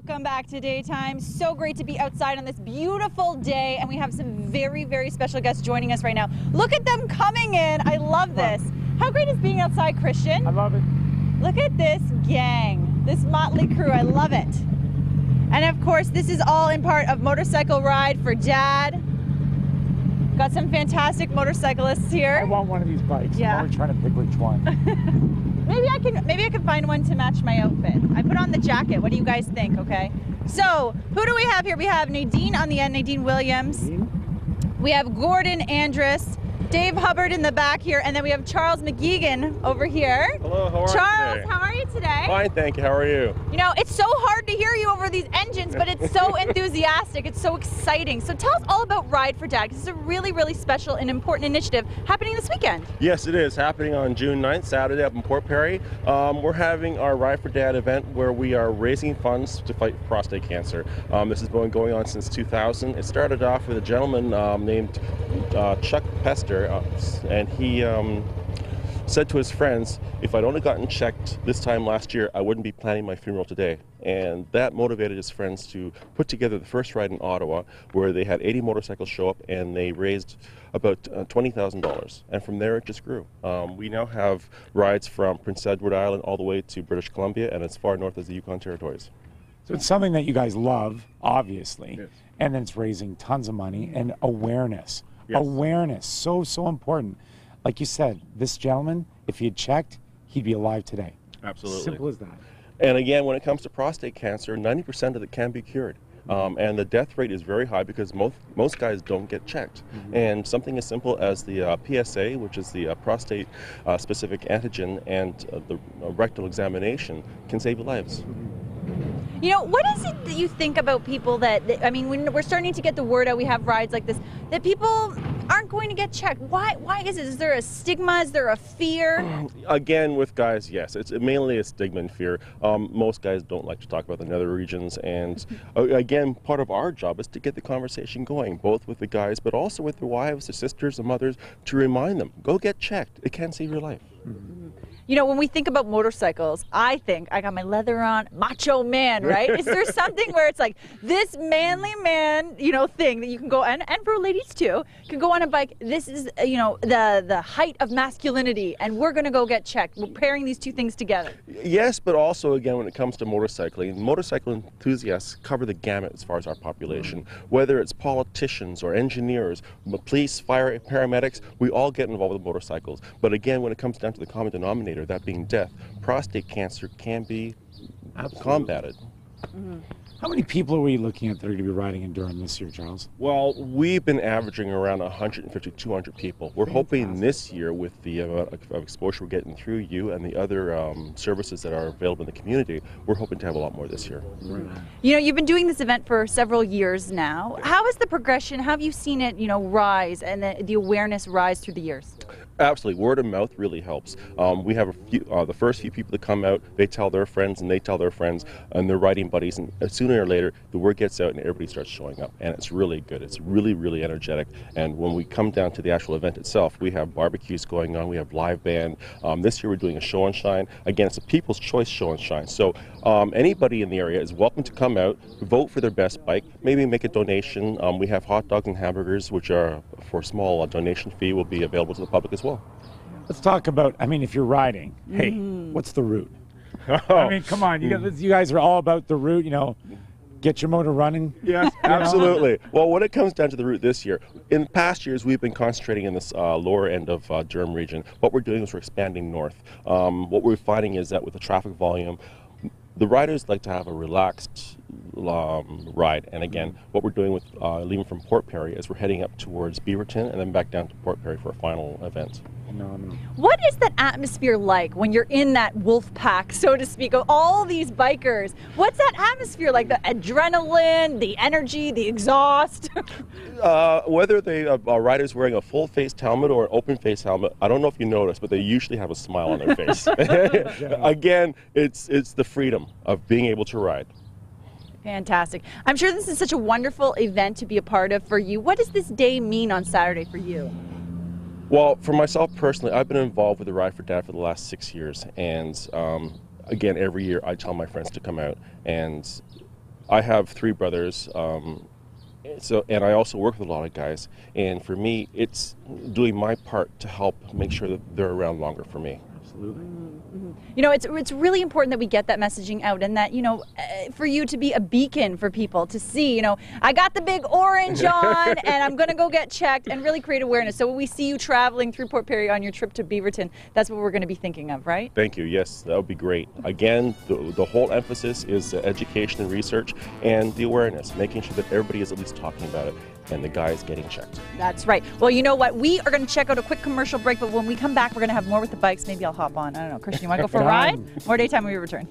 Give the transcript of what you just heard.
Welcome back to Daytime. So great to be outside on this beautiful day, and we have some very, very special guests joining us right now. Look at them coming in. I love this. How great is being outside, Christian? I love it. Look at this gang, this motley crew. I love it. And of course, this is all in part of Motorcycle Ride for Dad. Got some fantastic motorcyclists here. I want one of these bikes. Yeah. I'm always trying to pick which one. Maybe I can find one to match my outfit. I put on the jacket. What do you guys think? Okay. So who do we have here? We have Nadine on the end, Nadine Williams. We have Gordon Andrus, Dave Hubbard in the back here, and then we have Charles McGeegan over here. Hello, how are you Charles, today? how are you today? Fine, thank you. How are you? You know, it's so hard to hear you over these engines, but it's so enthusiastic. It's so exciting. So tell us all about Ride for Dad, because it's a really, really special and important initiative happening this weekend. Yes, it is happening on June 9th, Saturday up in Port Perry. We're having our Ride for Dad event where we are raising funds to fight prostate cancer. This has been going on since 2000. It started off with a gentleman named Chuck Pester, and he said to his friends, if I'd only gotten checked this time last year, I wouldn't be planning my funeral today. And that motivated his friends to put together the first ride in Ottawa, where they had 80 motorcycles show up and they raised about $20,000. And from there it just grew. We now have rides from Prince Edward Island all the way to British Columbia and as far north as the Yukon Territories. So it's something that you guys love, obviously, Yes. and then it's raising tons of money and awareness. Yes. Awareness, so important. Like you said, this gentleman, if he had checked, he'd be alive today. Absolutely. Simple as that. And again, when it comes to prostate cancer, 90% of it can be cured. And the death rate is very high because most guys don't get checked. And something as simple as the PSA, which is the prostate specific antigen, and the rectal examination can save lives. You know, what is it that you think about people that, I mean, when we're starting to get the word out, we have rides like this, that people aren't going to get checked? Why is it? Is there a stigma? Is there a fear? Again, with guys, yes, it's mainly a stigma and fear. Most guys don't like to talk about the nether regions, and again, part of our job is to get the conversation going, both with the guys, but also with their wives, their sisters, and mothers, to remind them, go get checked. It can save your life. You know, when we think about motorcycles, I think I got my leather on, macho man, right? Is there something where it's like this manly man, you know, thing that you can go, and for ladies too, can go on a bike. This is, you know, the height of masculinity, and we're going to go get checked. We're pairing these two things together. Yes, but also, again, when it comes to motorcycling, motorcycle enthusiasts cover the gamut as far as our population. Whether it's politicians or engineers, police, fire, paramedics, we all get involved with motorcycles. But again, when it comes down to the common denominator, that being death, prostate cancer can be combated. How many people are we looking at that are going to be riding in Durham this year, Charles? Well, we've been averaging around 150, 200 people. We're hoping this year, with the amount of exposure we're getting through you and the other services that are available in the community, we're hoping to have a lot more this year. You know, you've been doing this event for several years now. How is the progression? How have you seen it, you know, rise and the awareness rise through the years? Absolutely, word of mouth really helps. We have a few, the first few people that come out, they tell their friends and they tell their friends and their riding buddies, and sooner or later the word gets out and everybody starts showing up, and it's really good. It's really, really energetic. And when we come down to the actual event itself, we have barbecues going on, we have live band. This year we're doing a show and shine. Again, it's a People's Choice show and shine. So anybody in the area is welcome to come out, vote for their best bike, maybe make a donation. We have hot dogs and hamburgers, which are for a small donation fee, will be available to the public as well. Let's talk about, I mean, if you're riding, hey, what's the route? I mean, come on, you guys are all about the route, you know, get your motor running. Yes, absolutely. Well, when it comes down to the route this year, in past years we've been concentrating in this lower end of Durham region. What we're doing is we're expanding north. What we're finding is that with the traffic volume, the riders like to have a relaxed ride, and again, what we're doing with leaving from Port Perry is we're heading up towards Beaverton and then back down to Port Perry for a final event. What is that atmosphere like when you're in that wolf pack, so to speak, of all these bikers? What's that atmosphere like? The adrenaline, the energy, the exhaust? Whether they are riders wearing a full-faced helmet or an open-face helmet, I don't know if you noticed, but they usually have a smile on their face. Again, it's the freedom of being able to ride. Fantastic. I'm sure this is such a wonderful event to be a part of for you. What does this day mean on Saturday for you? Well, for myself personally, I've been involved with the Ride for Dad for the last 6 years, and again, every year I tell my friends to come out, and I have 3 brothers. And I also work with a lot of guys. And for me, it's doing my part to help make sure that they're around longer for me. Absolutely. You know, it's really important that we get that messaging out, and that, you know, for you to be a beacon for people to see, you know, I got the big orange on and I'm going to go get checked, and really create awareness. So when we see you traveling through Port Perry on your trip to Beaverton, that's what we're going to be thinking of, right? Thank you. Yes, that would be great. Again, the whole emphasis is education and research and the awareness, making sure that everybody is at least talking about it and the guys getting checked. That's right. Well, you know what? We are going to check out a quick commercial break, but when we come back, we're going to have more with the bikes. Maybe I'll hop on. I don't know. Christian, you want to go for a ride? More daytime when we return.